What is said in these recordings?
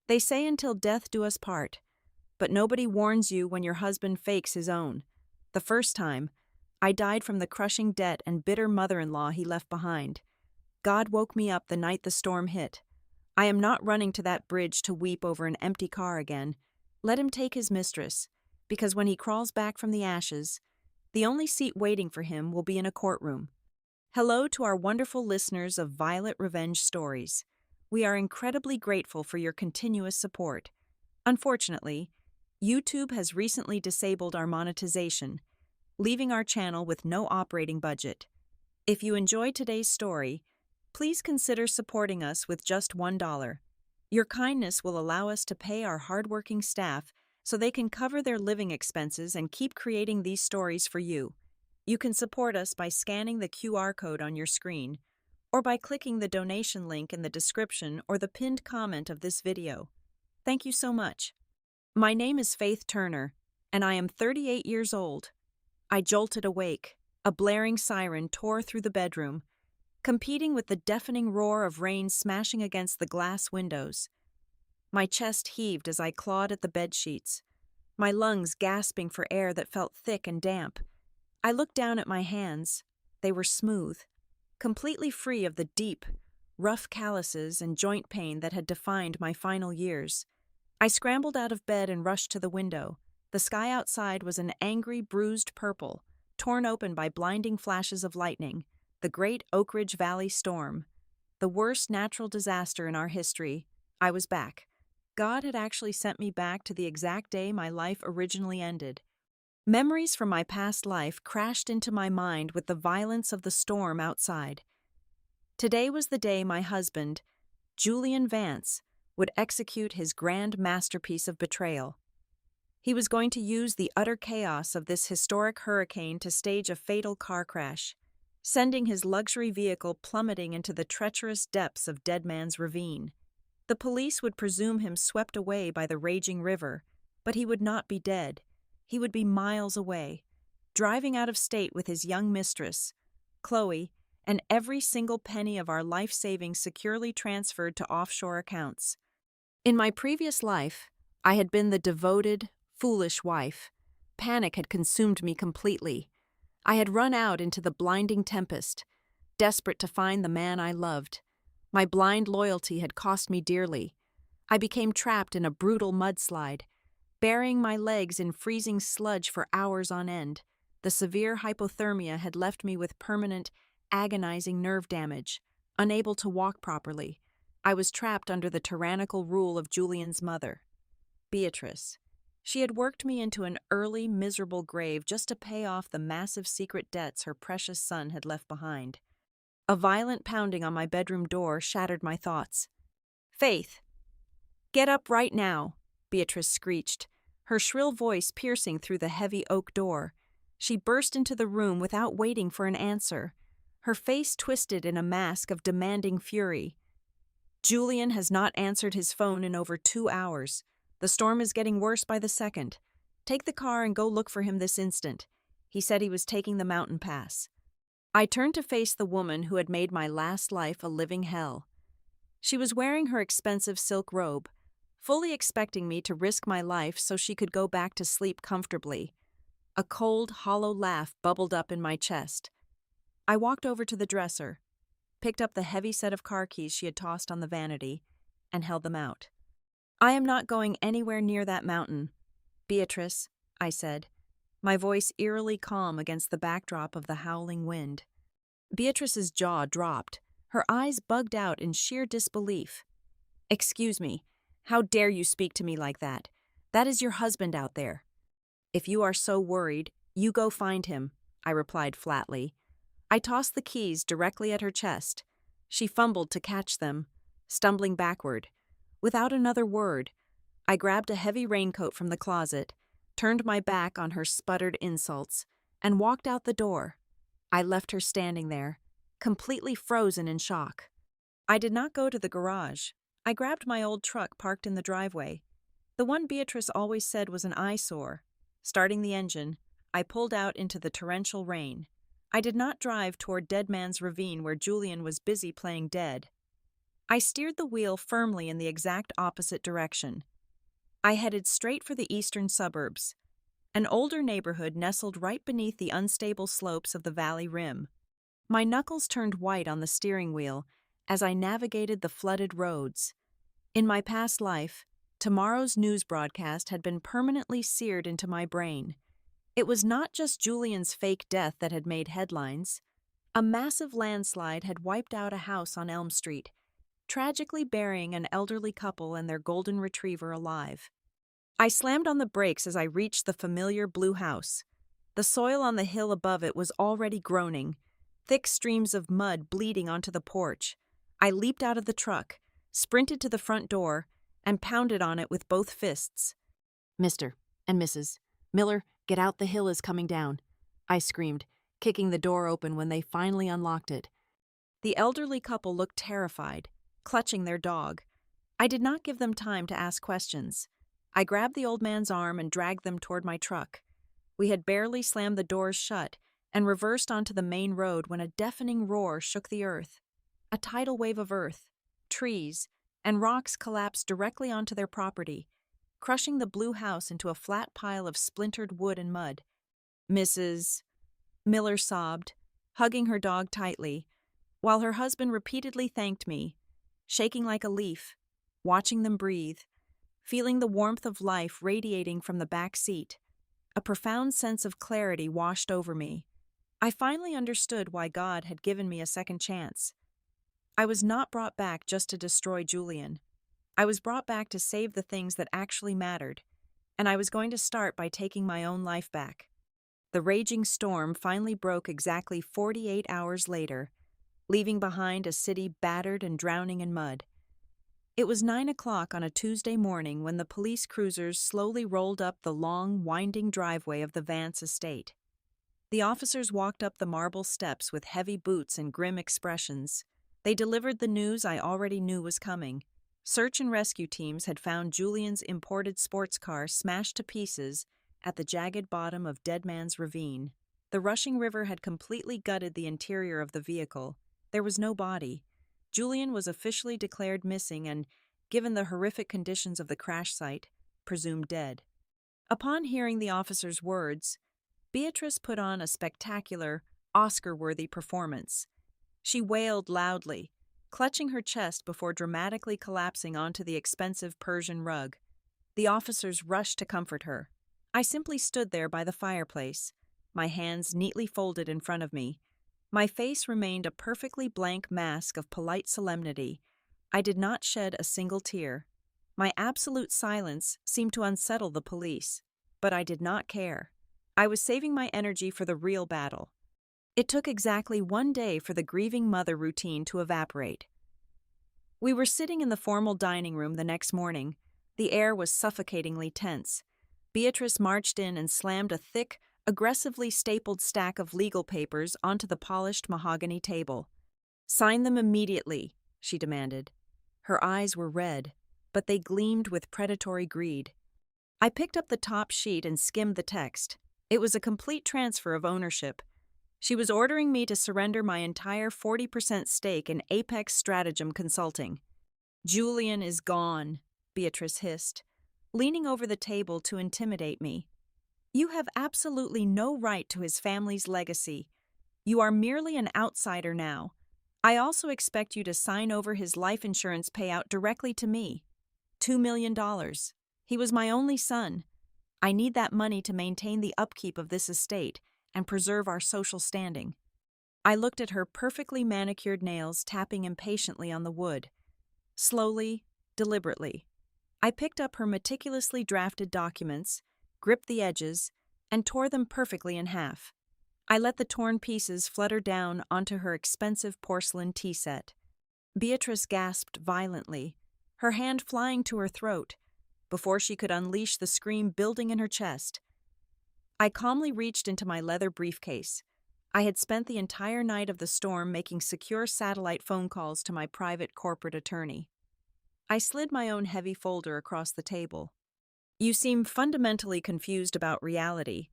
They say until death do us part, but nobody warns you when your husband fakes his own. The first time, I died from the crushing debt and bitter mother-in-law he left behind. God woke me up the night the storm hit. I am not running to that bridge to weep over an empty car again. Let him take his mistress, because when he crawls back from the ashes, the only seat waiting for him will be in a courtroom. Hello to our wonderful listeners of Violet Revenge Stories. We are incredibly grateful for your continuous support. Unfortunately, YouTube has recently disabled our monetization, leaving our channel with no operating budget. If you enjoyed today's story, please consider supporting us with just $1. Your kindness will allow us to pay our hardworking staff so they can cover their living expenses and keep creating these stories for you. You can support us by scanning the QR code on your screen or by clicking the donation link in the description or the pinned comment of this video. Thank you so much. My name is Faith Turner, and I am 38 years old. I jolted awake. A blaring siren tore through the bedroom, competing with the deafening roar of rain smashing against the glass windows. My chest heaved as I clawed at the bedsheets, my lungs gasping for air that felt thick and damp. I looked down at my hands. They were smooth, completely free of the deep, rough calluses and joint pain that had defined my final years. I scrambled out of bed and rushed to the window. The sky outside was an angry, bruised purple, torn open by blinding flashes of lightning, the Great Oak Ridge Valley storm. The worst natural disaster in our history. I was back. God had actually sent me back to the exact day my life originally ended. Memories from my past life crashed into my mind with the violence of the storm outside. Today was the day my husband, Julian Vance, would execute his grand masterpiece of betrayal. He was going to use the utter chaos of this historic hurricane to stage a fatal car crash, sending his luxury vehicle plummeting into the treacherous depths of Dead Man's Ravine. The police would presume him swept away by the raging river, but he would not be dead. He would be miles away, driving out of state with his young mistress, Chloe, and every single penny of our life savings securely transferred to offshore accounts. In my previous life, I had been the devoted, foolish wife. Panic had consumed me completely. I had run out into the blinding tempest, desperate to find the man I loved. My blind loyalty had cost me dearly. I became trapped in a brutal mudslide, burying my legs in freezing sludge for hours on end. The severe hypothermia had left me with permanent, agonizing nerve damage, unable to walk properly. I was trapped under the tyrannical rule of Julian's mother, Beatrice. She had worked me into an early, miserable grave just to pay off the massive secret debts her precious son had left behind. A violent pounding on my bedroom door shattered my thoughts. "Faith, get up right now," Beatrice screeched, her shrill voice piercing through the heavy oak door. She burst into the room without waiting for an answer, her face twisted in a mask of demanding fury. "Julian has not answered his phone in over 2 hours. The storm is getting worse by the second. Take the car and go look for him this instant. He said he was taking the mountain pass." I turned to face the woman who had made my last life a living hell. She was wearing her expensive silk robe, fully expecting me to risk my life so she could go back to sleep comfortably. A cold, hollow laugh bubbled up in my chest. I walked over to the dresser, picked up the heavy set of car keys she had tossed on the vanity, and held them out. "I am not going anywhere near that mountain, Beatrice," I said, my voice eerily calm against the backdrop of the howling wind. Beatrice's jaw dropped, her eyes bugged out in sheer disbelief. "Excuse me, how dare you speak to me like that? That is your husband out there." "If you are so worried, you go find him," I replied flatly. I tossed the keys directly at her chest. She fumbled to catch them, stumbling backward. Without another word, I grabbed a heavy raincoat from the closet, turned my back on her sputtered insults, and walked out the door. I left her standing there, completely frozen in shock. I did not go to the garage. I grabbed my old truck parked in the driveway, the one Beatrice always said was an eyesore. Starting the engine, I pulled out into the torrential rain. I did not drive toward Dead Man's Ravine where Julian was busy playing dead. I steered the wheel firmly in the exact opposite direction. I headed straight for the eastern suburbs, an older neighborhood nestled right beneath the unstable slopes of the valley rim. My knuckles turned white on the steering wheel as I navigated the flooded roads. In my past life, tomorrow's news broadcast had been permanently seared into my brain. It was not just Julian's fake death that had made headlines. A massive landslide had wiped out a house on Elm Street, tragically burying an elderly couple and their golden retriever alive. I slammed on the brakes as I reached the familiar blue house. The soil on the hill above it was already groaning, thick streams of mud bleeding onto the porch. I leaped out of the truck, sprinted to the front door, and pounded on it with both fists. "Mr. and Mrs. Miller, get out, the hill is coming down," I screamed, kicking the door open when they finally unlocked it. The elderly couple looked terrified, clutching their dog. I did not give them time to ask questions. I grabbed the old man's arm and dragged them toward my truck. We had barely slammed the doors shut and reversed onto the main road when a deafening roar shook the earth. A tidal wave of earth, trees, and rocks collapsed directly onto their property, crushing the blue house into a flat pile of splintered wood and mud. "Mrs. Miller sobbed, hugging her dog tightly, while her husband repeatedly thanked me, shaking like a leaf, watching them breathe, feeling the warmth of life radiating from the back seat. A profound sense of clarity washed over me. I finally understood why God had given me a second chance. I was not brought back just to destroy Julian. I was brought back to save the things that actually mattered, and I was going to start by taking my own life back. The raging storm finally broke exactly 48 hours later, leaving behind a city battered and drowning in mud. It was 9 o'clock on a Tuesday morning when the police cruisers slowly rolled up the long, winding driveway of the Vance estate. The officers walked up the marble steps with heavy boots and grim expressions. They delivered the news I already knew was coming. Search and rescue teams had found Julian's imported sports car smashed to pieces at the jagged bottom of Dead Man's Ravine. The rushing river had completely gutted the interior of the vehicle. There was no body. Julian was officially declared missing and, given the horrific conditions of the crash site, presumed dead. Upon hearing the officer's words, Beatrice put on a spectacular, Oscar-worthy performance. She wailed loudly, clutching her chest before dramatically collapsing onto the expensive Persian rug. The officers rushed to comfort her. I simply stood there by the fireplace, my hands neatly folded in front of me. My face remained a perfectly blank mask of polite solemnity. I did not shed a single tear. My absolute silence seemed to unsettle the police, but I did not care. I was saving my energy for the real battle. It took exactly 1 day for the grieving mother routine to evaporate. We were sitting in the formal dining room the next morning. The air was suffocatingly tense. Beatrice marched in and slammed a thick, aggressively stapled stack of legal papers onto the polished mahogany table. "Sign them immediately," she demanded. Her eyes were red, but they gleamed with predatory greed. I picked up the top sheet and skimmed the text. It was a complete transfer of ownership. She was ordering me to surrender my entire 40% stake in Apex Stratagem Consulting. "Julian is gone," Beatrice hissed, leaning over the table to intimidate me. "You have absolutely no right to his family's legacy. You are merely an outsider now. I also expect you to sign over his life insurance payout directly to me. $2 million. He was my only son. I need that money to maintain the upkeep of this estate and preserve our social standing." I looked at her perfectly manicured nails tapping impatiently on the wood. Slowly, deliberately, I picked up her meticulously drafted documents, gripped the edges, and tore them perfectly in half. I let the torn pieces flutter down onto her expensive porcelain tea set. Beatrice gasped violently, her hand flying to her throat, before she could unleash the scream building in her chest. I calmly reached into my leather briefcase. I had spent the entire night of the storm making secure satellite phone calls to my private corporate attorney. I slid my own heavy folder across the table. "You seem fundamentally confused about reality.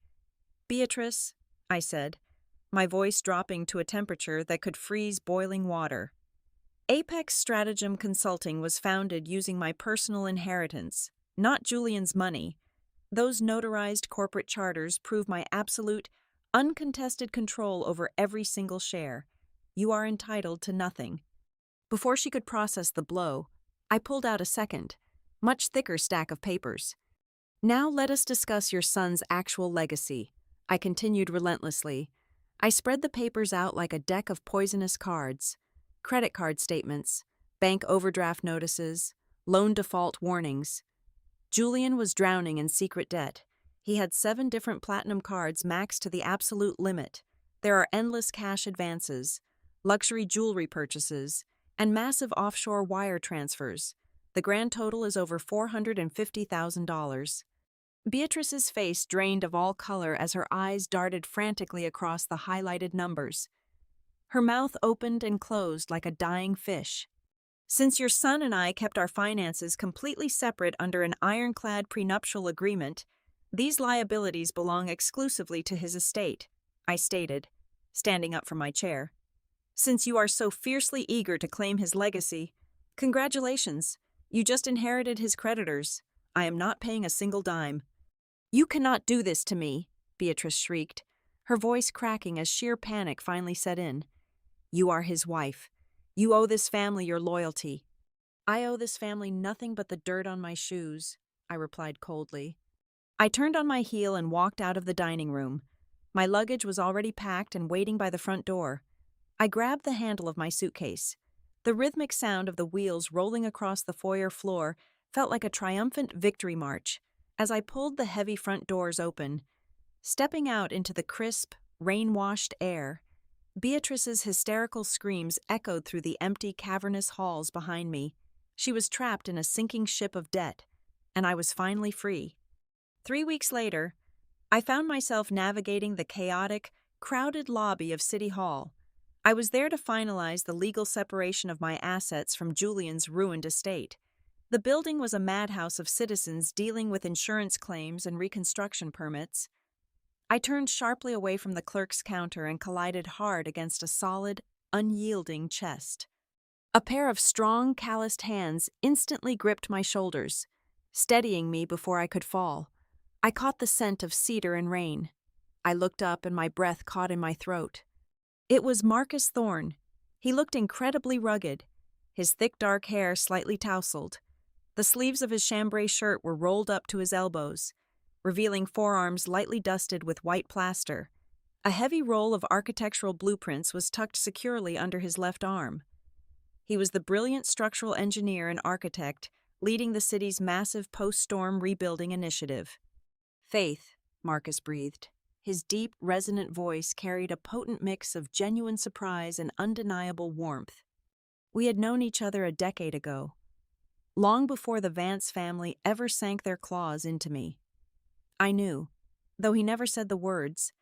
Beatrice," I said, my voice dropping to a temperature that could freeze boiling water. Apex Stratagem Consulting was founded using my personal inheritance, not Julian's money. Those notarized corporate charters prove my absolute, uncontested control over every single share. You are entitled to nothing. Before she could process the blow, I pulled out a second, much thicker stack of papers. Now let us discuss your son's actual legacy, I continued relentlessly. I spread the papers out like a deck of poisonous cards. Credit card statements, bank overdraft notices, loan default warnings. Julian was drowning in secret debt. He had 7 different platinum cards maxed to the absolute limit. There are endless cash advances, luxury jewelry purchases, and massive offshore wire transfers. The grand total is over $450,000. Beatrice's face drained of all color as her eyes darted frantically across the highlighted numbers. Her mouth opened and closed like a dying fish. Since your son and I kept our finances completely separate under an ironclad prenuptial agreement, these liabilities belong exclusively to his estate, I stated, standing up from my chair. Since you are so fiercely eager to claim his legacy, congratulations, you just inherited his creditors. I am not paying a single dime. You cannot do this to me, Beatrice shrieked, her voice cracking as sheer panic finally set in. You are his wife. You owe this family your loyalty. I owe this family nothing but the dirt on my shoes, I replied coldly. I turned on my heel and walked out of the dining room. My luggage was already packed and waiting by the front door. I grabbed the handle of my suitcase. The rhythmic sound of the wheels rolling across the foyer floor felt like a triumphant victory march as I pulled the heavy front doors open. Stepping out into the crisp, rain-washed air, Beatrice's hysterical screams echoed through the empty, cavernous halls behind me. She was trapped in a sinking ship of debt, and I was finally free. 3 weeks later, I found myself navigating the chaotic, crowded lobby of City Hall. I was there to finalize the legal separation of my assets from Julian's ruined estate. The building was a madhouse of citizens dealing with insurance claims and reconstruction permits. I turned sharply away from the clerk's counter and collided hard against a solid, unyielding chest. A pair of strong, calloused hands instantly gripped my shoulders, steadying me before I could fall. I caught the scent of cedar and rain. I looked up and my breath caught in my throat. It was Marcus Thorne. He looked incredibly rugged, his thick dark hair slightly tousled. The sleeves of his chambray shirt were rolled up to his elbows, revealing forearms lightly dusted with white plaster. A heavy roll of architectural blueprints was tucked securely under his left arm. He was the brilliant structural engineer and architect leading the city's massive post-storm rebuilding initiative. Faith, Marcus breathed. His deep, resonant voice carried a potent mix of genuine surprise and undeniable warmth. We had known each other a decade ago, long before the Vance family ever sank their claws into me. I knew, though he never said the words,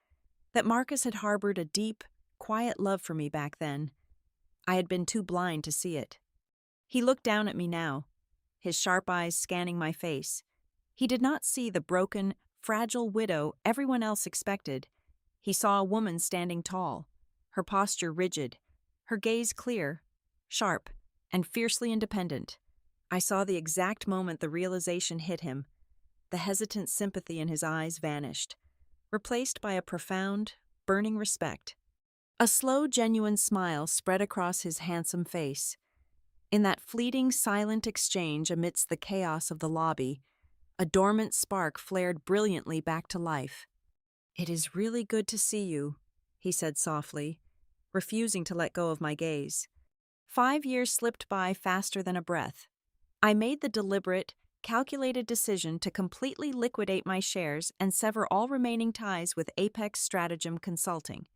that Marcus had harbored a deep, quiet love for me back then. I had been too blind to see it. He looked down at me now, his sharp eyes scanning my face. He did not see the broken, fragile widow everyone else expected. He saw a woman standing tall, her posture rigid, her gaze clear, sharp, and fiercely independent. I saw the exact moment the realization hit him. The hesitant sympathy in his eyes vanished, replaced by a profound, burning respect. A slow, genuine smile spread across his handsome face. In that fleeting, silent exchange amidst the chaos of the lobby, a dormant spark flared brilliantly back to life. "It is really good to see you," he said softly, refusing to let go of my gaze. 5 years slipped by faster than a breath. I made the deliberate, calculated decision to completely liquidate my shares and sever all remaining ties with Apex Stratagem Consulting.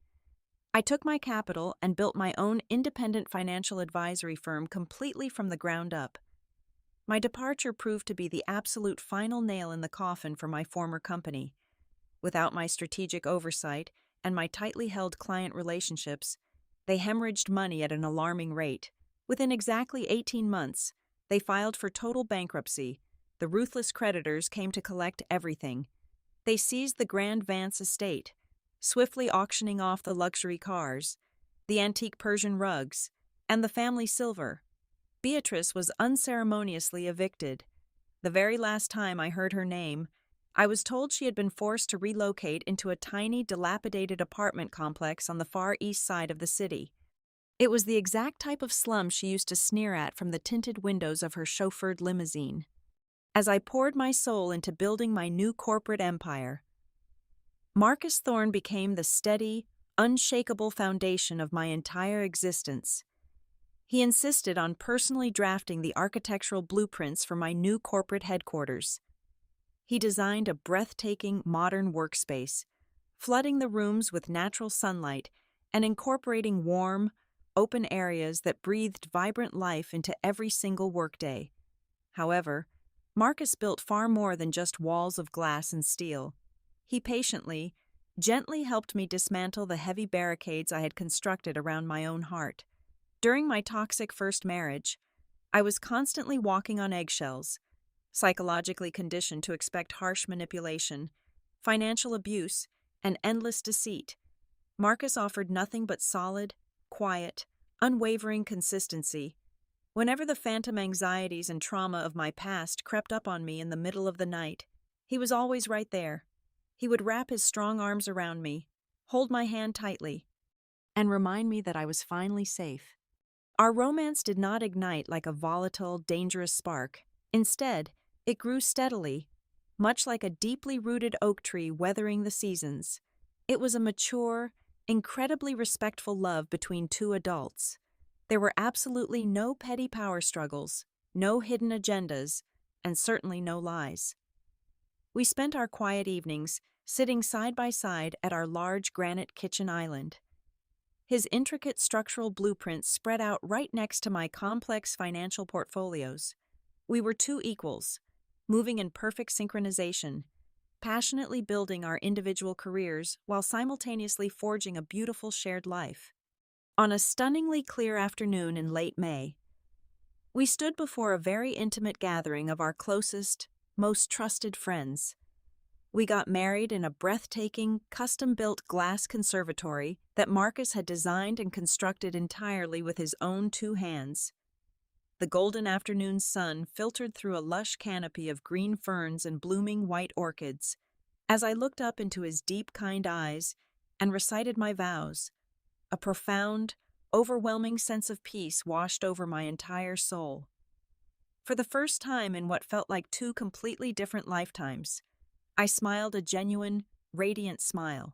I took my capital and built my own independent financial advisory firm completely from the ground up. My departure proved to be the absolute final nail in the coffin for my former company. Without my strategic oversight and my tightly held client relationships, they hemorrhaged money at an alarming rate. Within exactly 18 months, they filed for total bankruptcy. The ruthless creditors came to collect everything. They seized the Grand Vance estate, swiftly auctioning off the luxury cars, the antique Persian rugs, And the family silver. Beatrice was unceremoniously evicted. The very last time I heard her name, I was told she had been forced to relocate into a tiny, dilapidated apartment complex on the far east side of the city. It was the exact type of slum she used to sneer at from the tinted windows of her chauffeured limousine. As I poured my soul into building my new corporate empire, Marcus Thorne became the steady, unshakable foundation of my entire existence. He insisted on personally drafting the architectural blueprints for my new corporate headquarters. He designed a breathtaking, modern workspace, flooding the rooms with natural sunlight and incorporating warm, open areas that breathed vibrant life into every single workday. However, Marcus built far more than just walls of glass and steel. He patiently, gently helped me dismantle the heavy barricades I had constructed around my own heart. During my toxic first marriage, I was constantly walking on eggshells, psychologically conditioned to expect harsh manipulation, financial abuse, and endless deceit. Marcus offered nothing but solid, quiet, unwavering consistency. Whenever the phantom anxieties and trauma of my past crept up on me in the middle of the night, he was always right there. He would wrap his strong arms around me, hold my hand tightly, and remind me that I was finally safe. Our romance did not ignite like a volatile, dangerous spark. Instead, it grew steadily, much like a deeply rooted oak tree weathering the seasons. It was a mature, incredibly respectful love between two adults. There were absolutely no petty power struggles, no hidden agendas, and certainly no lies. We spent our quiet evenings sitting side by side at our large granite kitchen island. His intricate structural blueprints spread out right next to my complex financial portfolios. We were two equals, moving in perfect synchronization, passionately building our individual careers while simultaneously forging a beautiful shared life. On a stunningly clear afternoon in late May, we stood before a very intimate gathering of our closest, most trusted friends. We got married in a breathtaking, custom-built glass conservatory that Marcus had designed and constructed entirely with his own two hands. The golden afternoon sun filtered through a lush canopy of green ferns and blooming white orchids. As I looked up into his deep, kind eyes and recited my vows, a profound, overwhelming sense of peace washed over my entire soul. For the first time in what felt like two completely different lifetimes, I smiled a genuine, radiant smile.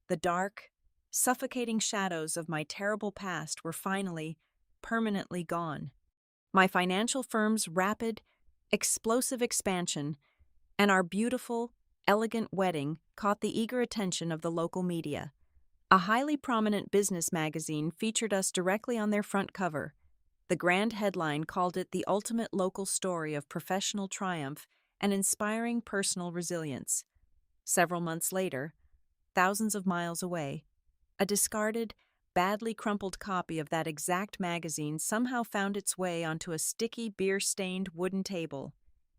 The dark, suffocating shadows of my terrible past were finally, permanently gone. My financial firm's rapid, explosive expansion, and our beautiful, elegant wedding caught the eager attention of the local media. A highly prominent business magazine featured us directly on their front cover. The grand headline called it the ultimate local story of professional triumph and inspiring personal resilience. Several months later, thousands of miles away, a discarded, badly crumpled copy of that exact magazine somehow found its way onto a sticky, beer-stained wooden table.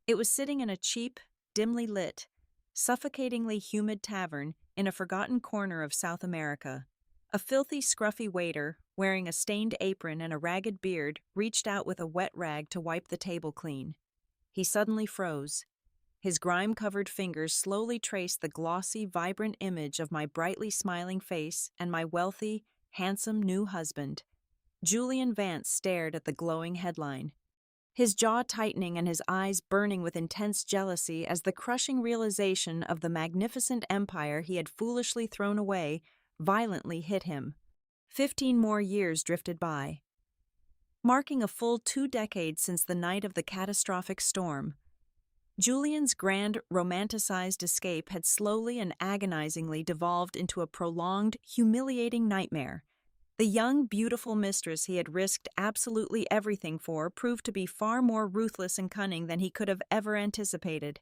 It was sitting in a cheap, dimly lit, suffocatingly humid tavern in a forgotten corner of South America. A filthy, scruffy waiter, wearing a stained apron and a ragged beard, reached out with a wet rag to wipe the table clean. He suddenly froze. His grime-covered fingers slowly traced the glossy, vibrant image of my brightly smiling face and my wealthy, handsome new husband. Julian Vance stared at the glowing headline, his jaw tightening and his eyes burning with intense jealousy as the crushing realization of the magnificent empire he had foolishly thrown away violently hit him. 15 more years drifted by, marking a full 2 decades since the night of the catastrophic storm. Julian's grand, romanticized escape had slowly and agonizingly devolved into a prolonged, humiliating nightmare. The young, beautiful mistress he had risked absolutely everything for proved to be far more ruthless and cunning than he could have ever anticipated.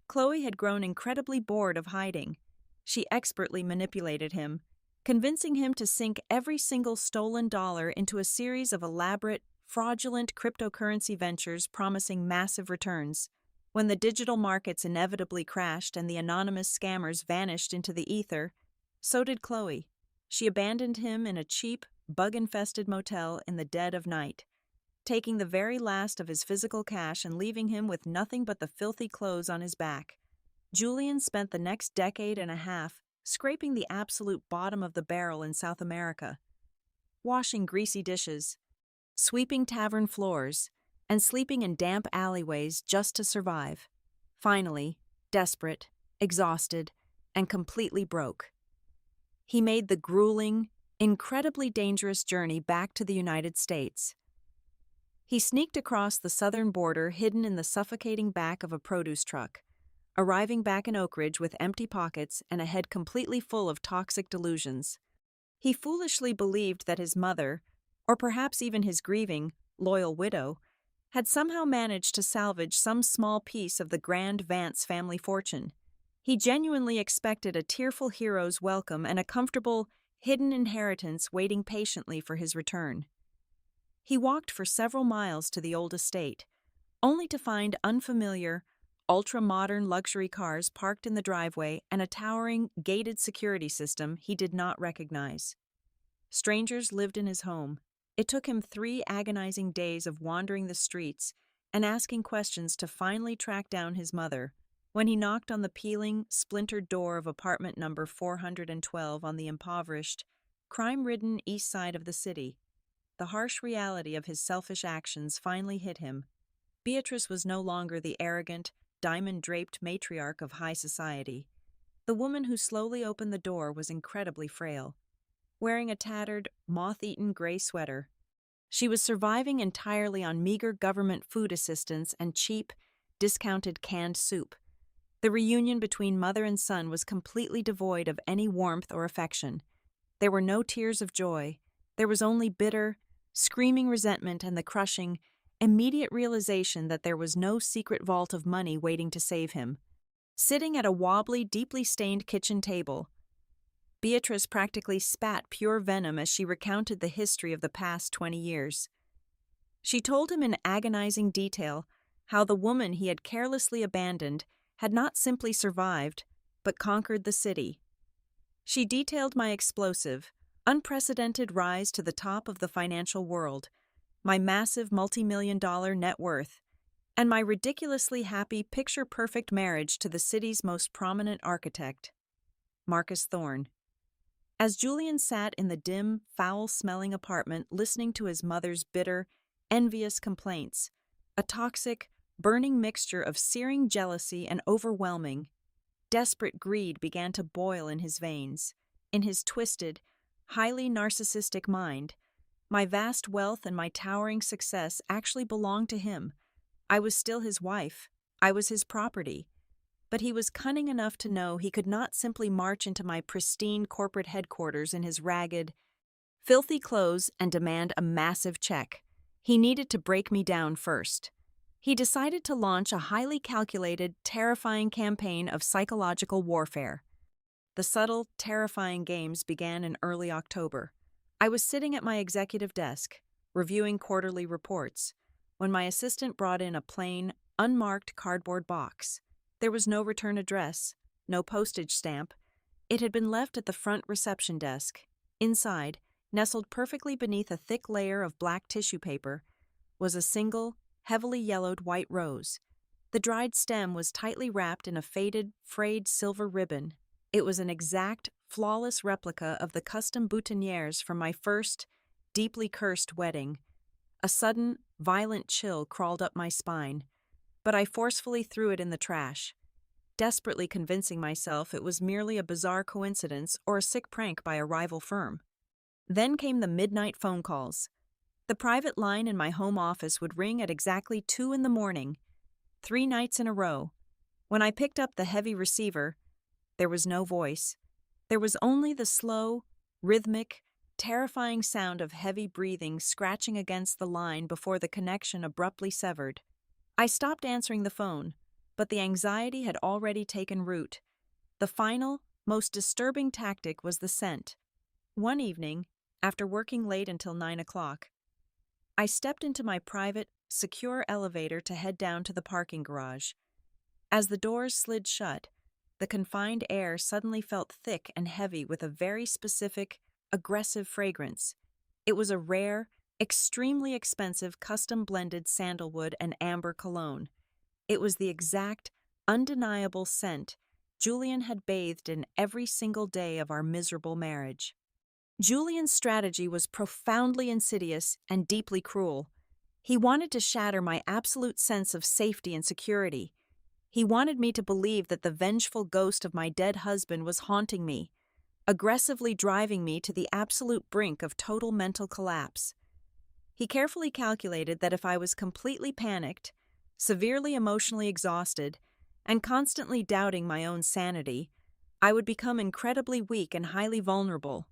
Chloe had grown incredibly bored of hiding. She expertly manipulated him, convincing him to sink every single stolen dollar into a series of elaborate, fraudulent cryptocurrency ventures promising massive returns. When the digital markets inevitably crashed and the anonymous scammers vanished into the ether, so did Chloe. She abandoned him in a cheap, bug-infested motel in the dead of night, taking the very last of his physical cash and leaving him with nothing but the filthy clothes on his back. Julian spent the next decade and a half scraping the absolute bottom of the barrel in South America, washing greasy dishes, sweeping tavern floors, and sleeping in damp alleyways just to survive. Finally, desperate, exhausted, and completely broke, he made the grueling, incredibly dangerous journey back to the United States. He sneaked across the southern border hidden in the suffocating back of a produce truck, arriving back in Oak Ridge with empty pockets and a head completely full of toxic delusions. He foolishly believed that his mother, or perhaps even his grieving, loyal widow, had somehow managed to salvage some small piece of the grand Vance family fortune. He genuinely expected a tearful hero's welcome and a comfortable, hidden inheritance waiting patiently for his return. He walked for several miles to the old estate, only to find unfamiliar, ultra-modern luxury cars parked in the driveway and a towering, gated security system he did not recognize. Strangers lived in his home. It took him 3 agonizing days of wandering the streets and asking questions to finally track down his mother. When he knocked on the peeling, splintered door of apartment number 412 on the impoverished, crime-ridden east side of the city, the harsh reality of his selfish actions finally hit him. Beatrice was no longer the arrogant, diamond-draped matriarch of high society. The woman who slowly opened the door was incredibly frail, wearing a tattered, moth-eaten gray sweater. She was surviving entirely on meager government food assistance and cheap, discounted canned soup. The reunion between mother and son was completely devoid of any warmth or affection. There were no tears of joy. There was only bitter, screaming resentment and the crushing, immediate realization that there was no secret vault of money waiting to save him. Sitting at a wobbly, deeply stained kitchen table, Beatrice practically spat pure venom as she recounted the history of the past 20 years. She told him in agonizing detail how the woman he had carelessly abandoned had not simply survived, but conquered the city. She detailed my explosive, unprecedented rise to the top of the financial world, my massive multi-million-dollar net worth, and my ridiculously happy, picture-perfect marriage to the city's most prominent architect, Marcus Thorne. As Julian sat in the dim, foul-smelling apartment listening to his mother's bitter, envious complaints, a toxic, burning mixture of searing jealousy and overwhelming, desperate greed began to boil in his veins. In his twisted, highly narcissistic mind, my vast wealth and my towering success actually belonged to him. I was still his wife. I was his property. But he was cunning enough to know he could not simply march into my pristine corporate headquarters in his ragged, filthy clothes and demand a massive check. He needed to break me down first. He decided to launch a highly calculated, terrifying campaign of psychological warfare. The subtle, terrifying games began in early October. I was sitting at my executive desk, reviewing quarterly reports, when my assistant brought in a plain, unmarked cardboard box. There was no return address, no postage stamp. It had been left at the front reception desk. Inside, nestled perfectly beneath a thick layer of black tissue paper, was a single, heavily yellowed white rose. The dried stem was tightly wrapped in a faded, frayed silver ribbon. It was an exact, flawless replica of the custom boutonnieres from my first, deeply cursed wedding. A sudden, violent chill crawled up my spine, but I forcefully threw it in the trash, desperately convincing myself it was merely a bizarre coincidence or a sick prank by a rival firm. Then came the midnight phone calls. The private line in my home office would ring at exactly 2 a.m, 3 nights in a row. When I picked up the heavy receiver, there was no voice. There was only the slow, rhythmic, terrifying sound of heavy breathing scratching against the line before the connection abruptly severed. I stopped answering the phone, but the anxiety had already taken root. The final, most disturbing tactic was the scent. One evening, after working late until 9 o'clock, I stepped into my private, secure elevator to head down to the parking garage. As the doors slid shut, the confined air suddenly felt thick and heavy with a very specific, aggressive fragrance. It was a rare, extremely expensive custom-blended sandalwood and amber cologne. It was the exact, undeniable scent Julian had bathed in every single day of our miserable marriage. Julian's strategy was profoundly insidious and deeply cruel. He wanted to shatter my absolute sense of safety and security. He wanted me to believe that the vengeful ghost of my dead husband was haunting me, aggressively driving me to the absolute brink of total mental collapse. He carefully calculated that if I was completely panicked, severely emotionally exhausted, and constantly doubting my own sanity, I would become incredibly weak and highly vulnerable.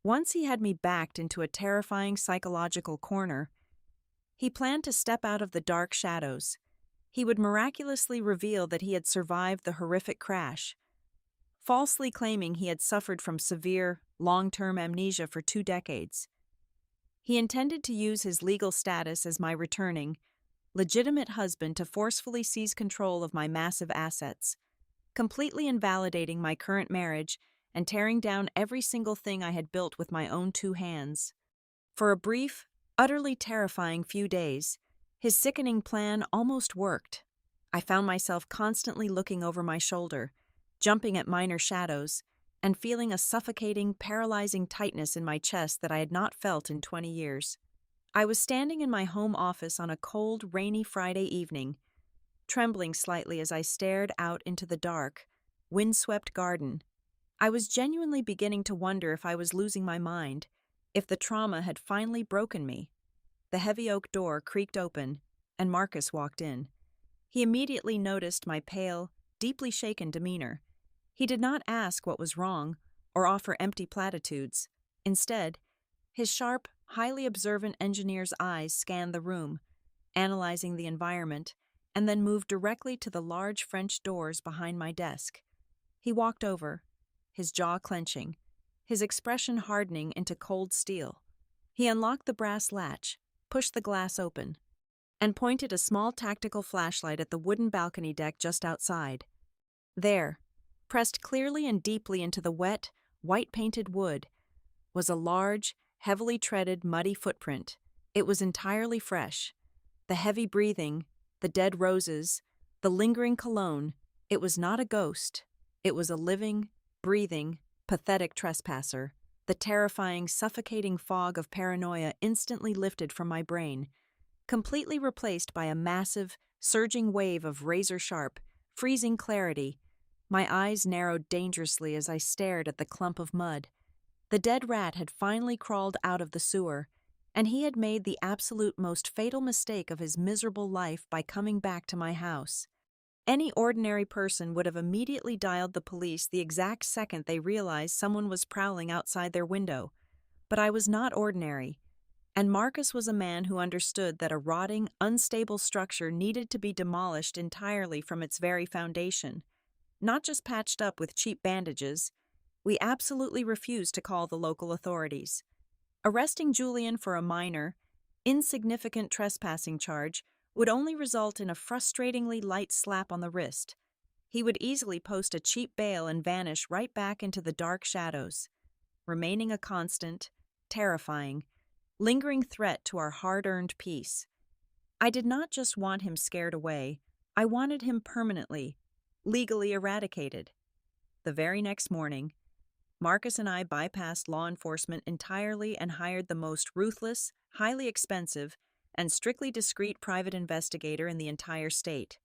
Once he had me backed into a terrifying psychological corner, he planned to step out of the dark shadows. He would miraculously reveal that he had survived the horrific crash, falsely claiming he had suffered from severe, long-term amnesia for 2 decades. He intended to use his legal status as my returning, legitimate husband to forcefully seize control of my massive assets, completely invalidating my current marriage and tearing down every single thing I had built with my own 2 hands. For a brief, utterly terrifying few days, his sickening plan almost worked. I found myself constantly looking over my shoulder, jumping at minor shadows, and feeling a suffocating, paralyzing tightness in my chest that I had not felt in 20 years. I was standing in my home office on a cold, rainy Friday evening, trembling slightly as I stared out into the dark, windswept garden. I was genuinely beginning to wonder if I was losing my mind, if the trauma had finally broken me. The heavy oak door creaked open, and Marcus walked in. He immediately noticed my pale, deeply shaken demeanor. He did not ask what was wrong or offer empty platitudes. Instead, his sharp, highly observant engineer's eyes scanned the room, analyzing the environment, and then moved directly to the large French doors behind my desk. He walked over, his jaw clenching, his expression hardening into cold steel. He unlocked the brass latch, pushed the glass open, and pointed a small tactical flashlight at the wooden balcony deck just outside. There, pressed clearly and deeply into the wet, white-painted wood, was a large, heavily treaded, muddy footprint. It was entirely fresh. The heavy breathing, the dead roses, the lingering cologne. It was not a ghost. It was a living, breathing, pathetic trespasser. The terrifying, suffocating fog of paranoia instantly lifted from my brain, completely replaced by a massive, surging wave of razor-sharp, freezing clarity. My eyes narrowed dangerously as I stared at the clump of mud. The dead rat had finally crawled out of the sewer, and he had made the absolute most fatal mistake of his miserable life by coming back to my house. Any ordinary person would have immediately dialed the police the exact second they realized someone was prowling outside their window. But I was not ordinary, and Marcus was a man who understood that a rotting, unstable structure needed to be demolished entirely from its very foundation, not just patched up with cheap bandages. We absolutely refused to call the local authorities. Arresting Julian for a minor, insignificant trespassing charge would only result in a frustratingly light slap on the wrist. He would easily post a cheap bail and vanish right back into the dark shadows, remaining a constant, terrifying, lingering threat to our hard-earned peace. I did not just want him scared away, I wanted him permanently, legally eradicated. The very next morning, Marcus and I bypassed law enforcement entirely and hired the most ruthless, highly expensive, and strictly discreet private investigator in the entire state.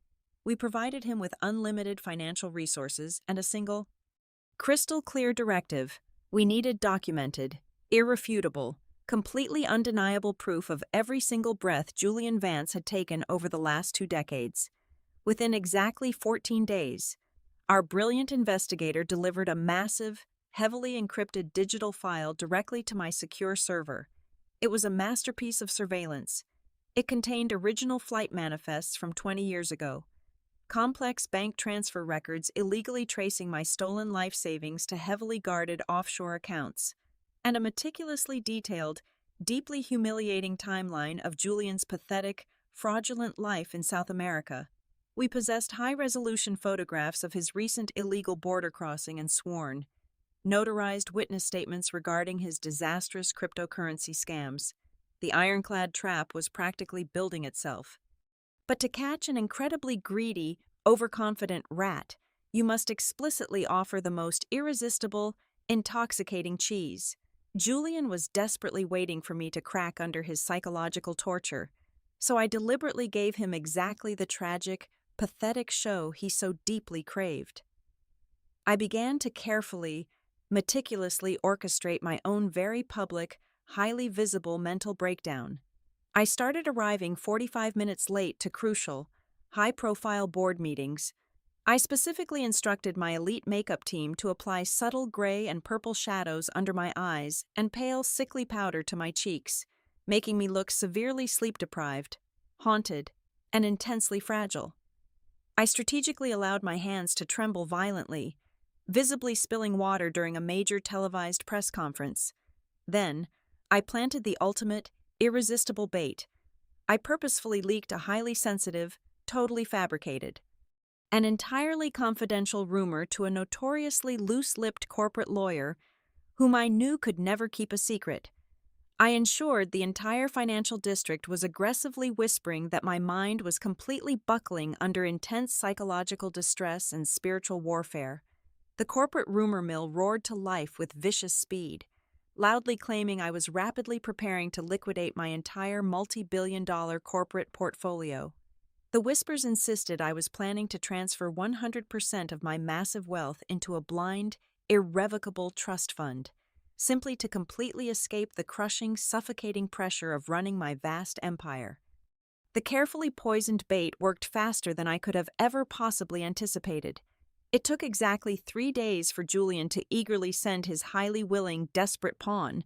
We provided him with unlimited financial resources and a single, crystal-clear directive. We needed documented, irrefutable, completely undeniable proof of every single breath Julian Vance had taken over the last 2 decades. Within exactly 14 days, our brilliant investigator delivered a massive, heavily encrypted digital file directly to my secure server. It was a masterpiece of surveillance. It contained original flight manifests from 20 years ago, complex bank transfer records illegally tracing my stolen life savings to heavily guarded offshore accounts, and a meticulously detailed, deeply humiliating timeline of Julian's pathetic, fraudulent life in South America. We possessed high-resolution photographs of his recent illegal border crossing and sworn, notarized witness statements regarding his disastrous cryptocurrency scams. The ironclad trap was practically building itself. But to catch an incredibly greedy, overconfident rat, you must explicitly offer the most irresistible, intoxicating cheese. Julian was desperately waiting for me to crack under his psychological torture, so I deliberately gave him exactly the tragic, pathetic show he so deeply craved. I began to carefully, meticulously orchestrate my own very public, highly visible mental breakdown. I started arriving 45 minutes late to crucial, high-profile board meetings. I specifically instructed my elite makeup team to apply subtle gray and purple shadows under my eyes and pale, sickly powder to my cheeks, making me look severely sleep-deprived, haunted, and intensely fragile. I strategically allowed my hands to tremble violently, visibly spilling water during a major televised press conference. Then, I planted the ultimate, irresistible bait. I purposefully leaked a highly sensitive, totally fabricated, an entirely confidential rumor to a notoriously loose-lipped corporate lawyer whom I knew could never keep a secret. I ensured the entire financial district was aggressively whispering that my mind was completely buckling under intense psychological distress and spiritual warfare. The corporate rumor mill roared to life with vicious speed, loudly claiming I was rapidly preparing to liquidate my entire multi-billion-dollar corporate portfolio. The whispers insisted I was planning to transfer 100% of my massive wealth into a blind, irrevocable trust fund, simply to completely escape the crushing, suffocating pressure of running my vast empire. The carefully poisoned bait worked faster than I could have ever possibly anticipated. It took exactly 3 days for Julian to eagerly send his highly willing, desperate pawn.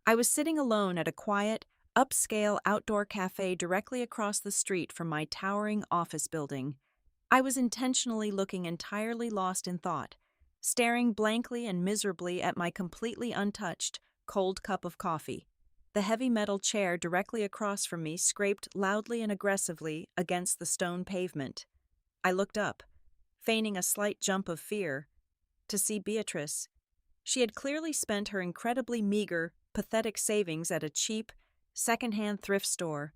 I was sitting alone at a quiet, upscale outdoor cafe directly across the street from my towering office building. I was intentionally looking entirely lost in thought, staring blankly and miserably at my completely untouched, cold cup of coffee. The heavy metal chair directly across from me scraped loudly and aggressively against the stone pavement. I looked up, feigning a slight jump of fear, to see Beatrice. She had clearly spent her incredibly meager, pathetic savings at a cheap, second-hand thrift store,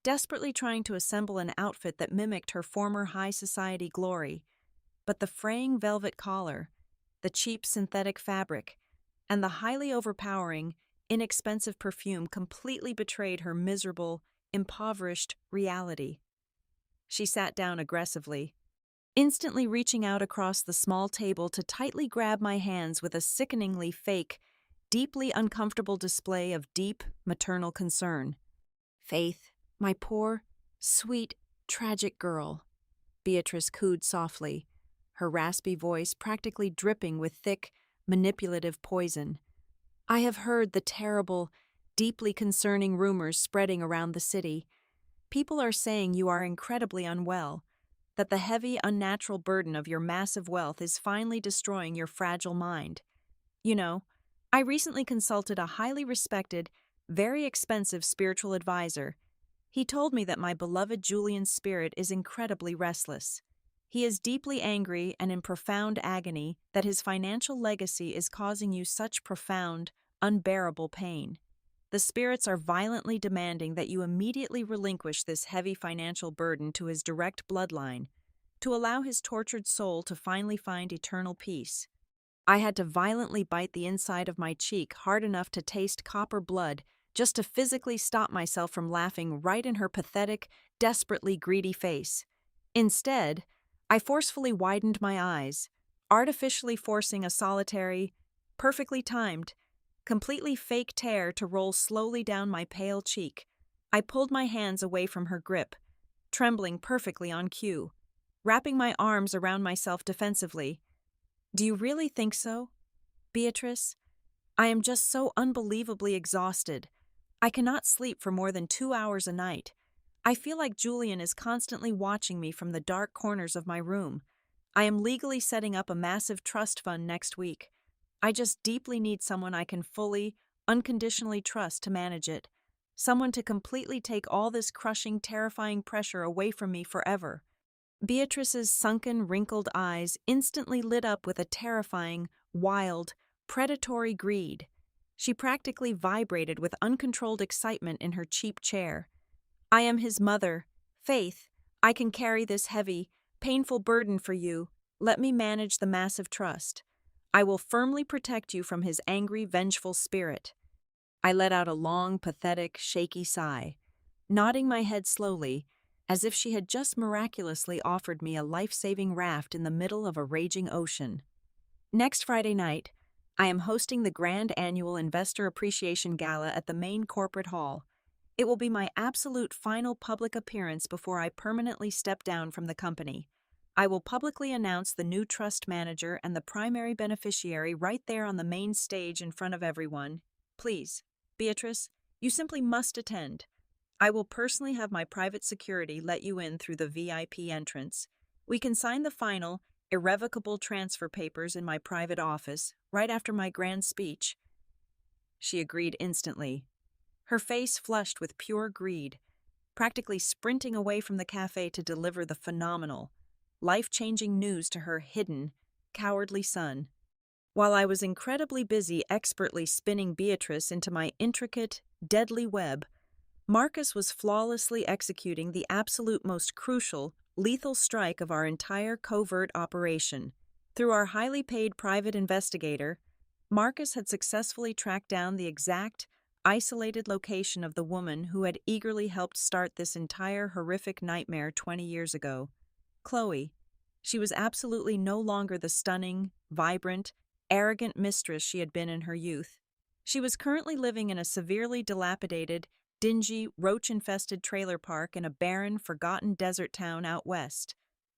desperately trying to assemble an outfit that mimicked her former high society glory. But the fraying velvet collar, the cheap synthetic fabric, and the highly overpowering, inexpensive perfume completely betrayed her miserable, impoverished reality. She sat down aggressively, instantly reaching out across the small table to tightly grab my hands with a sickeningly fake, deeply uncomfortable display of deep, maternal concern. "Faith, my poor, sweet, tragic girl," Beatrice cooed softly, her raspy voice practically dripping with thick, manipulative poison. "I have heard the terrible, deeply concerning rumors spreading around the city. People are saying you are incredibly unwell, that the heavy, unnatural burden of your massive wealth is finally destroying your fragile mind. You know, I recently consulted a highly respected, very expensive spiritual advisor. He told me that my beloved Julian's spirit is incredibly restless. He is deeply angry and in profound agony that his financial legacy is causing you such profound, unbearable pain. The spirits are violently demanding that you immediately relinquish this heavy financial burden to his direct bloodline, to allow his tortured soul to finally find eternal peace." I had to violently bite the inside of my cheek hard enough to taste copper blood just to physically stop myself from laughing right in her pathetic, desperately greedy face. Instead, I forcefully widened my eyes, artificially forcing a solitary, perfectly timed, completely fake tear to roll slowly down my pale cheek. I pulled my hands away from her grip, trembling perfectly on cue, wrapping my arms around myself defensively. "Do you really think so, Beatrice? I am just so unbelievably exhausted. I cannot sleep for more than 2 hours a night. I feel like Julian is constantly watching me from the dark corners of my room. I am legally setting up a massive trust fund next week. I just deeply need someone I can fully, unconditionally trust to manage it. Someone to completely take all this crushing, terrifying pressure away from me forever." Beatrice's sunken, wrinkled eyes instantly lit up with a terrifying, wild, predatory greed. She practically vibrated with uncontrolled excitement in her cheap chair. I am his mother. Faith, I can carry this heavy, painful burden for you. Let me manage the massive trust. I will firmly protect you from his angry, vengeful spirit. I let out a long, pathetic, shaky sigh, nodding my head slowly, as if she had just miraculously offered me a life-saving raft in the middle of a raging ocean. Next Friday night, I am hosting the Grand Annual Investor Appreciation Gala at the main corporate hall. It will be my absolute final public appearance before I permanently step down from the company. I will publicly announce the new trust manager and the primary beneficiary right there on the main stage in front of everyone. Please, Beatrice, you simply must attend. I will personally have my private security let you in through the VIP entrance. We can sign the final, irrevocable transfer papers in my private office right after my grand speech. She agreed instantly, her face flushed with pure greed, practically sprinting away from the cafe to deliver the phenomenal, life-changing news to her hidden, cowardly son. While I was incredibly busy expertly spinning Beatrice into my intricate, deadly web, Marcus was flawlessly executing the absolute most crucial, lethal strike of our entire covert operation. Through our highly paid private investigator, Marcus had successfully tracked down the exact, isolated location of the woman who had eagerly helped start this entire horrific nightmare 20 years ago. Chloe. She was absolutely no longer the stunning, vibrant, arrogant mistress she had been in her youth. She was currently living in a severely dilapidated, dingy, roach-infested trailer park in a barren, forgotten desert town out west.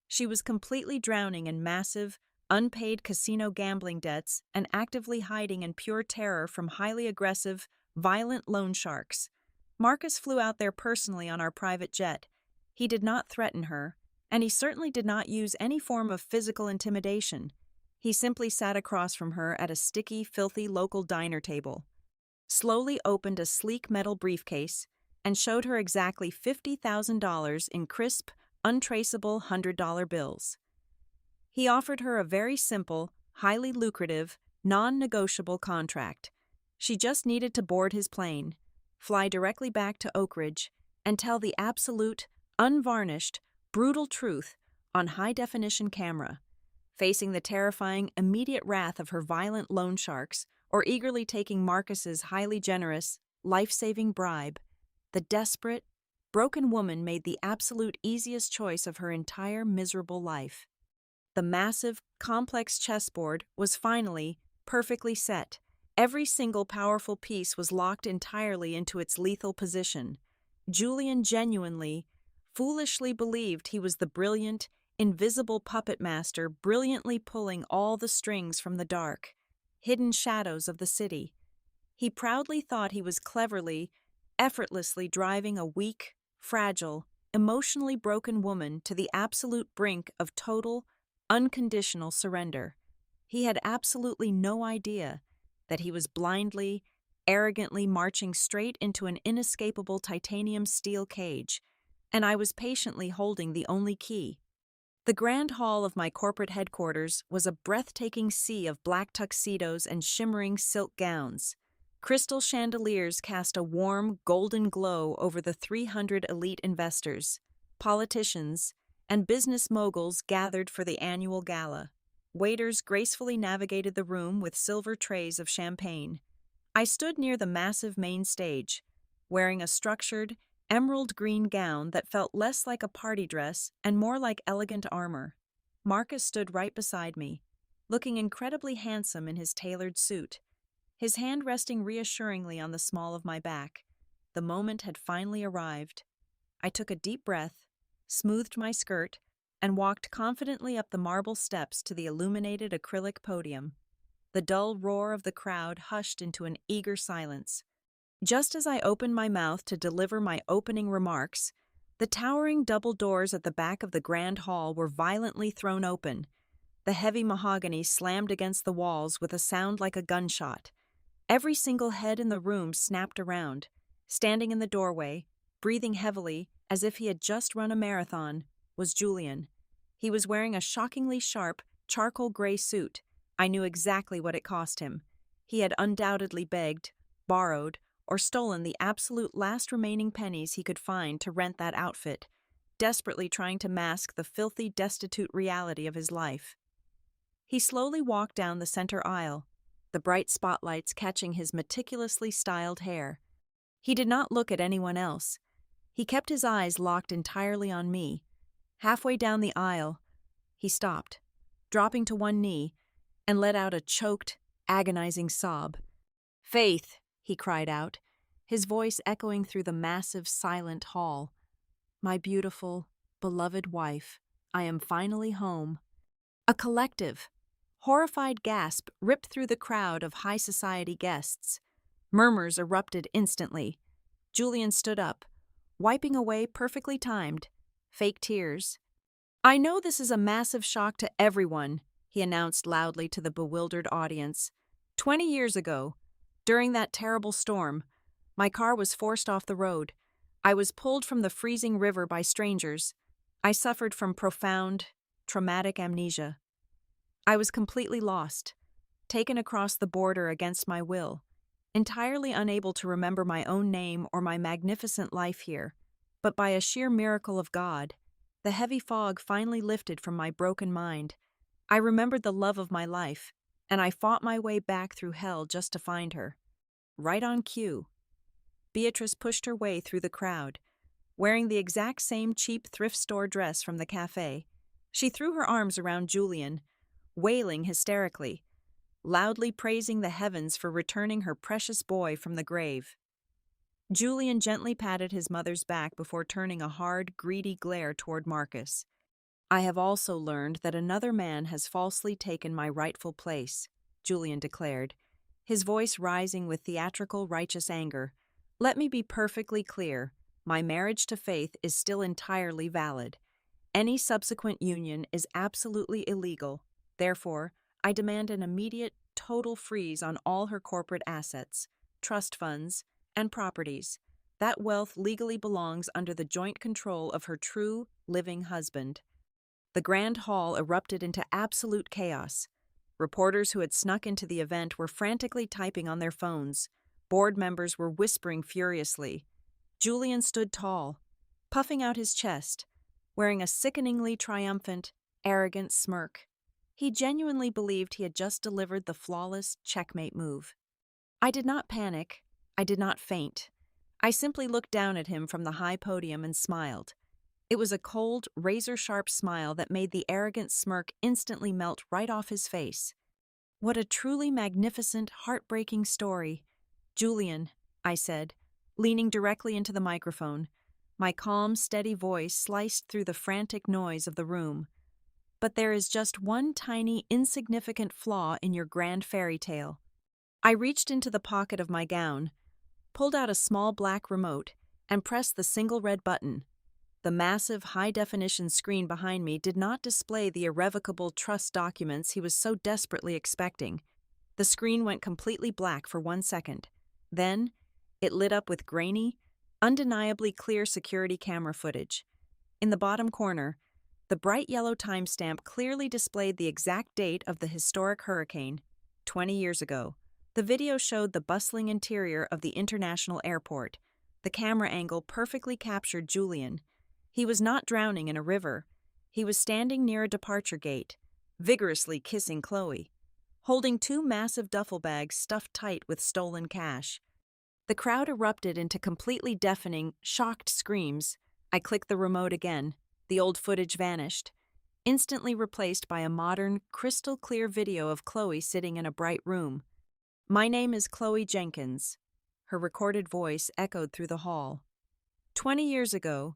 She was completely drowning in massive, unpaid casino gambling debts and actively hiding in pure terror from highly aggressive, violent loan sharks. Marcus flew out there personally on our private jet. He did not threaten her, and he certainly did not use any form of physical intimidation. He simply sat across from her at a sticky, filthy local diner table, slowly opened a sleek metal briefcase, and showed her exactly $50,000 in crisp, untraceable $100 bills. He offered her a very simple, highly lucrative, non-negotiable contract. She just needed to board his plane, fly directly back to Oak Ridge, and tell the absolute, unvarnished, brutal truth on high-definition camera, facing the terrifying, immediate wrath of her violent loan sharks, or eagerly taking Marcus's highly generous, life-saving bribe. The desperate, broken woman made the absolute easiest choice of her entire miserable life. The massive, complex chessboard was finally perfectly set. Every single powerful piece was locked entirely into its lethal position. Julian genuinely, foolishly believed he was the brilliant, invisible puppet master brilliantly pulling all the strings from the dark, hidden shadows of the city. He proudly thought he was cleverly, effortlessly driving a weak, fragile, emotionally broken woman to the absolute brink of total, unconditional surrender. He had absolutely no idea that he was blindly, arrogantly marching straight into an inescapable titanium steel cage, and I was patiently holding the only key. The grand hall of my corporate headquarters was a breathtaking sea of black tuxedos and shimmering silk gowns. Crystal chandeliers cast a warm, golden glow over the 300 elite investors, politicians, and business moguls gathered for the annual gala. Waiters gracefully navigated the room with silver trays of champagne. I stood near the massive main stage, wearing a structured, emerald green gown that felt less like a party dress and more like elegant armor. Marcus stood right beside me, looking incredibly handsome in his tailored suit, his hand resting reassuringly on the small of my back. The moment had finally arrived. I took a deep breath, smoothed my skirt, and walked confidently up the marble steps to the illuminated acrylic podium. The dull roar of the crowd hushed into an eager silence. Just as I opened my mouth to deliver my opening remarks, the towering double doors at the back of the grand hall were violently thrown open. The heavy mahogany slammed against the walls with a sound like a gunshot. Every single head in the room snapped around. Standing in the doorway, breathing heavily, as if he had just run a marathon, was Julian. He was wearing a shockingly sharp, charcoal gray suit. I knew exactly what it cost him. He had undoubtedly begged, borrowed, or stolen the absolute last remaining pennies he could find to rent that outfit, desperately trying to mask the filthy, destitute reality of his life. He slowly walked down the center aisle, the bright spotlights catching his meticulously styled hair. He did not look at anyone else. He kept his eyes locked entirely on me. Halfway down the aisle, he stopped, dropping to one knee, and let out a choked, agonizing sob. "Faith," he cried out, his voice echoing through the massive, silent hall. "My beautiful, beloved wife, I am finally home." A collective, horrified gasp ripped through the crowd of high society guests. Murmurs erupted instantly. Julian stood up, wiping away perfectly timed, fake tears. "I know this is a massive shock to everyone," he announced loudly to the bewildered audience. 20 years ago, during that terrible storm, my car was forced off the road. I was pulled from the freezing river by strangers. I suffered from profound, traumatic amnesia. I was completely lost, taken across the border against my will, entirely unable to remember my own name or my magnificent life here. But by a sheer miracle of God, the heavy fog finally lifted from my broken mind. I remembered the love of my life, and I fought my way back through hell just to find her. Right on cue. Beatrice pushed her way through the crowd, wearing the exact same cheap thrift store dress from the cafe. She threw her arms around Julian, wailing hysterically, loudly praising the heavens for returning her precious boy from the grave. Julian gently patted his mother's back before turning a hard, greedy glare toward Marcus. "I have also learned that another man has falsely taken my rightful place," Julian declared, his voice rising with theatrical, righteous anger. "Let me be perfectly clear. My marriage to Faith is still entirely valid. Any subsequent union is absolutely illegal. Therefore, I demand an immediate, total freeze on all her corporate assets, trust funds, and properties. That wealth legally belongs under the joint control of her true, living husband." The grand hall erupted into absolute chaos. Reporters who had snuck into the event were frantically typing on their phones. Board members were whispering furiously. Julian stood tall, puffing out his chest, wearing a sickeningly triumphant, arrogant smirk. He genuinely believed he had just delivered the flawless checkmate move. I did not panic. I did not faint. I simply looked down at him from the high podium and smiled. It was a cold, razor-sharp smile that made the arrogant smirk instantly melt right off his face. "What a truly magnificent, heartbreaking story." "Julian," I said, leaning directly into the microphone. My calm, steady voice sliced through the frantic noise of the room. "But there is just one tiny, insignificant flaw in your grand fairy tale." I reached into the pocket of my gown, pulled out a small black remote, and pressed the single red button. The massive, high-definition screen behind me did not display the irrevocable trust documents he was so desperately expecting. The screen went completely black for 1 second. Then, it lit up with grainy, undeniably clear security camera footage. In the bottom corner, the bright yellow timestamp clearly displayed the exact date of the historic hurricane, 20 years ago. The video showed the bustling interior of the international airport. The camera angle perfectly captured Julian. He was not drowning in a river. He was standing near a departure gate, vigorously kissing Chloe, holding 2 massive duffel bags stuffed tight with stolen cash. The crowd erupted into completely deafening, shocked screams. I clicked the remote again. The old footage vanished, instantly replaced by a modern, crystal-clear video of Chloe sitting in a bright room. "My name is Chloe Jenkins." Her recorded voice echoed through the hall. 20 years ago,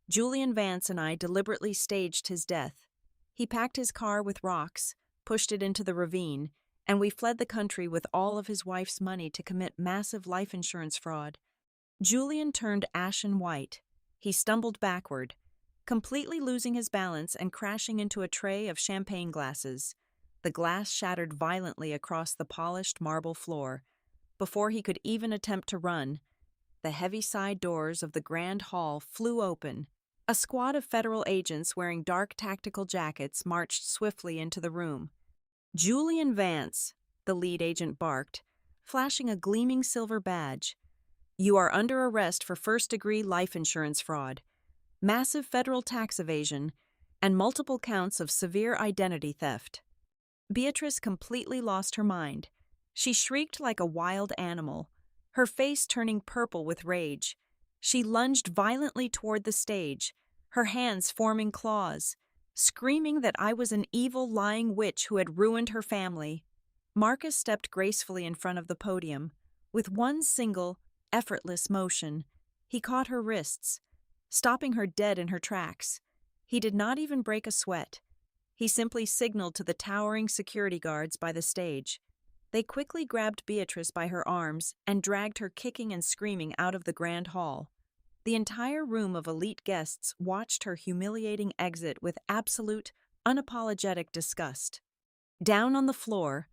Julian Vance and I deliberately staged his death. He packed his car with rocks, pushed it into the ravine, and we fled the country with all of his wife's money to commit massive life insurance fraud. Julian turned ashen white. He stumbled backward, completely losing his balance and crashing into a tray of champagne glasses. The glass shattered violently across the polished marble floor. Before he could even attempt to run, the heavy side doors of the grand hall flew open. A squad of federal agents wearing dark tactical jackets marched swiftly into the room. "Julian Vance," the lead agent barked, flashing a gleaming silver badge. You are under arrest for first-degree life insurance fraud, massive federal tax evasion, and multiple counts of severe identity theft. Beatrice completely lost her mind. She shrieked like a wild animal, her face turning purple with rage. She lunged violently toward the stage, her hands forming claws, screaming that I was an evil, lying witch who had ruined her family. Marcus stepped gracefully in front of the podium. With one single, effortless motion, he caught her wrists, stopping her dead in her tracks. He did not even break a sweat. He simply signaled to the towering security guards by the stage. They quickly grabbed Beatrice by her arms and dragged her kicking and screaming out of the grand hall. The entire room of elite guests watched her humiliating exit with absolute, unapologetic disgust. Down on the floor,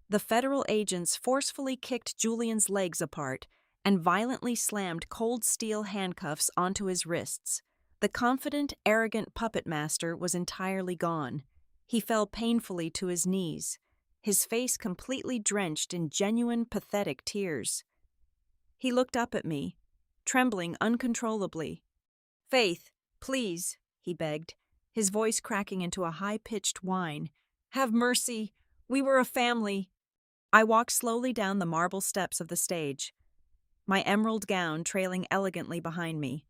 the federal agents forcefully kicked Julian's legs apart and violently slammed cold steel handcuffs onto his wrists. The confident, arrogant puppet master was entirely gone. He fell painfully to his knees, his face completely drenched in genuine, pathetic tears. He looked up at me, trembling uncontrollably. "Faith, please," he begged, his voice cracking into a high-pitched whine. "Have mercy. We were a family." I walked slowly down the marble steps of the stage, my emerald gown trailing elegantly behind me.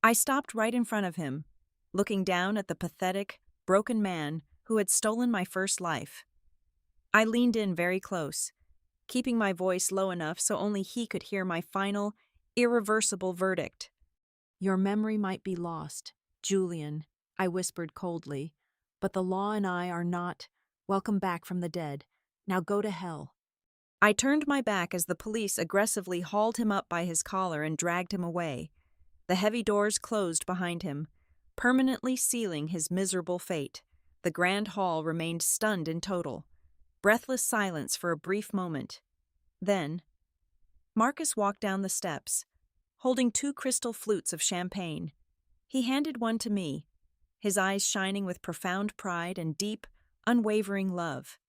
I stopped right in front of him, looking down at the pathetic, broken man who had stolen my first life. I leaned in very close, keeping my voice low enough so only he could hear my final, irreversible verdict. "Your memory might be lost, Julian," I whispered coldly, "but the law and I are not. Welcome back from the dead. Now go to hell." I turned my back as the police aggressively hauled him up by his collar and dragged him away. The heavy doors closed behind him, permanently sealing his miserable fate. The grand hall remained stunned in total, breathless silence for a brief moment. Then, Marcus walked down the steps, holding 2 crystal flutes of champagne. He handed one to me, his eyes shining with profound pride and deep, unwavering love.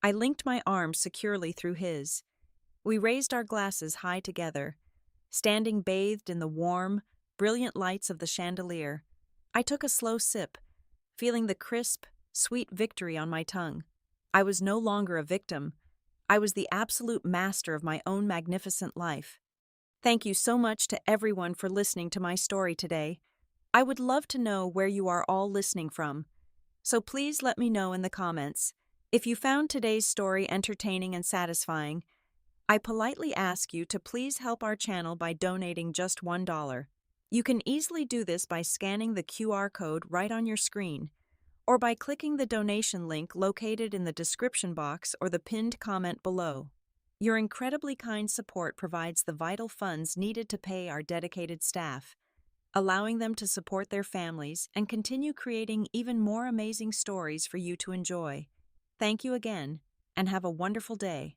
I linked my arms securely through his. We raised our glasses high together, standing bathed in the warm, brilliant lights of the chandelier. I took a slow sip, feeling the crisp, sweet victory on my tongue. I was no longer a victim. I was the absolute master of my own magnificent life. Thank you so much to everyone for listening to my story today. I would love to know where you are all listening from, so please let me know in the comments. If you found today's story entertaining and satisfying, I politely ask you to please help our channel by donating just $1. You can easily do this by scanning the QR code right on your screen, or by clicking the donation link located in the description box or the pinned comment below. Your incredibly kind support provides the vital funds needed to pay our dedicated staff, allowing them to support their families and continue creating even more amazing stories for you to enjoy. Thank you again, and have a wonderful day.